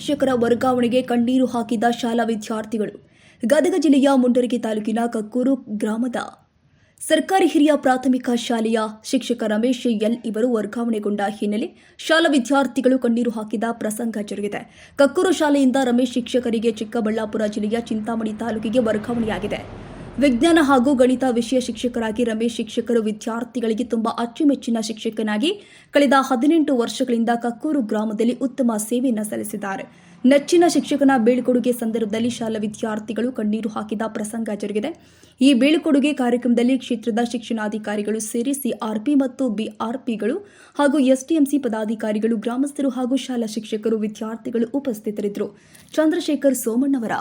ಶಿಕ್ಷಕರ ವರ್ಗಾವಣೆಗೆ ಕಣ್ಣೀರು ಹಾಕಿದ ಶಾಲಾ ವಿದ್ಯಾರ್ಥಿಗಳು. ಗದಗ ಜಿಲ್ಲೆಯ ಮುಂಡರಗಿ ತಾಲೂಕಿನ ಕಕ್ಕೂರು ಗ್ರಾಮದ ಸರ್ಕಾರಿ ಹಿರಿಯ ಪ್ರಾಥಮಿಕ ಶಾಲೆಯ ಶಿಕ್ಷಕ ರಮೇಶ್ ಎಲ್ ಇವರು ವರ್ಗಾವಣೆಗೊಂಡ ಹಿನ್ನೆಲೆ ಶಾಲಾ ವಿದ್ಯಾರ್ಥಿಗಳು ಕಣ್ಣೀರು ಹಾಕಿದ ಪ್ರಸಂಗ ಜರುಗಿದೆ. ಕಕ್ಕೂರು ಶಾಲೆಯಿಂದ ರಮೇಶ್ ಶಿಕ್ಷಕರಿಗೆ ಚಿಕ್ಕಬಳ್ಳಾಪುರ ಜಿಲ್ಲೆಯ ಚಿಂತಾಮಣಿ ತಾಲೂಕಿಗೆ ವರ್ಗಾವಣೆಯಾಗಿದೆ. ವಿಜ್ಞಾನ ಹಾಗೂ ಗಣಿತ ವಿಷಯ ಶಿಕ್ಷಕರಾಗಿ ರಮೇಶ್ ಶಿಕ್ಷಕರು ವಿದ್ಯಾರ್ಥಿಗಳಿಗೆ ತುಂಬಾ ಅಚ್ಚುಮೆಚ್ಚಿನ ಶಿಕ್ಷಕನಾಗಿ ಕಳೆದ 18 ವರ್ಷಗಳಿಂದ ಕಕ್ಕೂರು ಗ್ರಾಮದಲ್ಲಿ ಉತ್ತಮ ಸೇವೆಯನ್ನು ಸಲ್ಲಿಸಿದ್ದಾರೆ. ನೆಚ್ಚಿನ ಶಿಕ್ಷಕನ ಬೀಳ್ಕೊಡುಗೆ ಸಂದರ್ಭದಲ್ಲಿ ಶಾಲಾ ವಿದ್ಯಾರ್ಥಿಗಳು ಕಣ್ಣೀರು ಹಾಕಿದ ಪ್ರಸಂಗ ಜರುಗಿದೆ. ಈ ಬೀಳ್ಕೊಡುಗೆ ಕಾರ್ಯಕ್ರಮದಲ್ಲಿ ಕ್ಷೇತ್ರದ ಶಿಕ್ಷಣಾಧಿಕಾರಿಗಳು ಸೇರಿ ಸಿಆರ್ಪಿ ಮತ್ತು ಬಿಆರ್ಪಿಗಳು ಹಾಗೂ ಎಸ್ಟಿಎಂಸಿ ಪದಾಧಿಕಾರಿಗಳು, ಗ್ರಾಮಸ್ಥರು ಹಾಗೂ ಶಾಲಾ ಶಿಕ್ಷಕರು, ವಿದ್ಯಾರ್ಥಿಗಳು ಉಪಸ್ಥಿತರಿದ್ದರು. ಚಂದ್ರಶೇಖರ್ ಸೋಮಣ್ಣವರ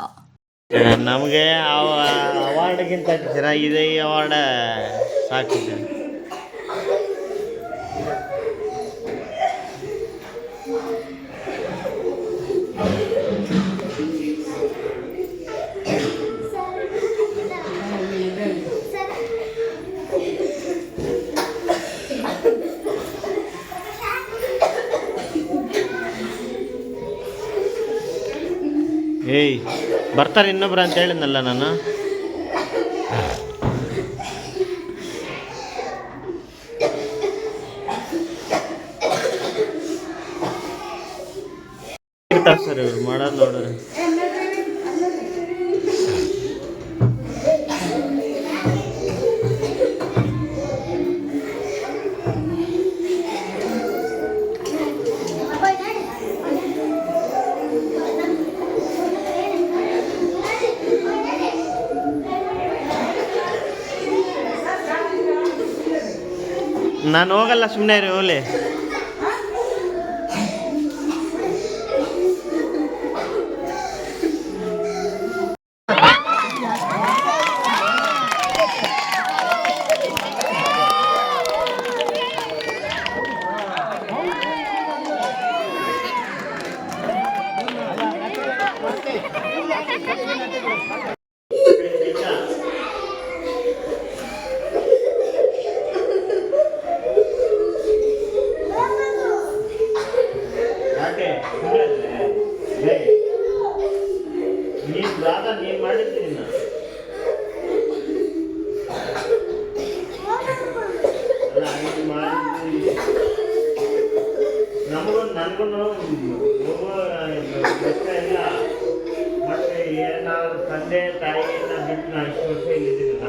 ನಮಗೆ ಅವಾರ್ಡ್ಗಿಂತ ಚೆನ್ನಾಗಿದೆ ಈ ಅವಾರ್ಡ್ ಸಾಕಿದೆ. ಏಯ್ ಬರ್ತಾರೆ ಇನ್ನೊಬ್ರು ಅಂತ ಹೇಳಿದ್ನಲ್ಲ ನಾನು. ಸರ್ ಇವ್ರು ಮಾಡೋದು ನೋಡ್ರಿ. ನಾನು ಹೋಗಲ್ಲ, ಸುಮ್ಮನೆ ಇರಿ ಹೋಗ್ಲಿ. ನೀನು ಮಾಡಿದ್ದೀನಿ ನಮಗೂ ಇಲ್ಲ. ಮತ್ತೆ ಏನಾದ್ರು ತಂದೆ ತಾಯಿಯನ್ನ ಬಿಟ್ಟು ನಾನು ಇಷ್ಟು ವರ್ಷ ಇಲ್ಲಿದ್ದೀನಲ್ಲ.